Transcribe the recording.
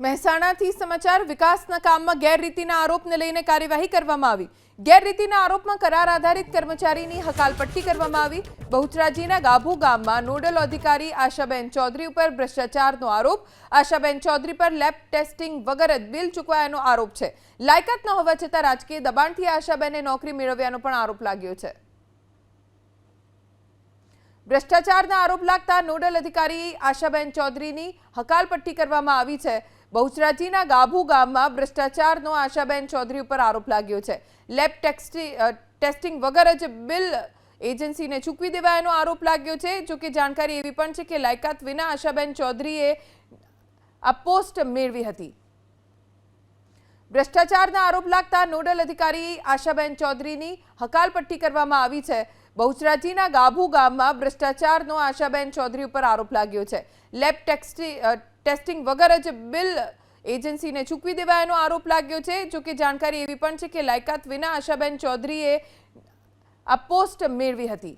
મહેસાણાથી સમાચાર વિકાસના કામમાં ગેરરીતિના આરોપને લઈને કાર્યવાહી કરવામાં આવી। ગેરરીતિના આરોપમાં કરાર આધારિત કર્મચારીની હકાલપટ્ટી કરવામાં આવી। બહુચરાજીના ગાભુ ગામમાં નોડલ અધિકારી આશાબેન ચૌધરી ઉપર ભ્રષ્ટાચારનો આરોપ। આશાબેન ચૌધરી પર લેબ ટેસ્ટિંગ વગર જ બિલ ચૂકવાયાનો આરોપ છે। લાયકાત ન હોવા છતાં રાજકીય દબાણથી આશાબેને નોકરી મેળવ્યાનો પણ આરોપ લાગ્યો છે। ભ્રષ્ટાચારના આરોપ લાગતા નોડલ અધિકારી આશાબેન ચૌધરીની હકાલપટ્ટી કરવામાં આવી છે। બહુચરાજીના ગાભુ ગામમાં ભ્રષ્ટાચારનો આશાબેન ચૌધરી ઉપર આરોપ લાગ્યો છે। લેબ ટેસ્ટિંગ વગર જ બિલ એજન્સીને ચૂકવી દેવાયાનો આરોપ લાગ્યો છે। જો કે જાણકારી એવી પણ છે કે લાયકાત વિના આશાબેન ચૌધરીએ આ પોસ્ટ મેળવી હતી। ભ્રષ્ટાચારના આરોપ લાગતા નોડલ અધિકારી આશાબેન ચૌધરીની હકાલપટ્ટી કરવામાં આવી છે। બહુચરાજીના ગાભુ ગામમાં ભ્રષ્ટાચારનો આશાબેન ચૌધરી ઉપર આરોપ લાગ્યો છે। લેબ ટેસ્ટિંગ વગર જ બિલ એજન્સીને ચૂકવી દેવાયાનો આરોપ લાગ્યો છે। જો કે જાણકારી એવી પણ છે કે લાયકાત વિના આશાબેન ચૌધરીએ આ પોસ્ટ મેળવી હતી।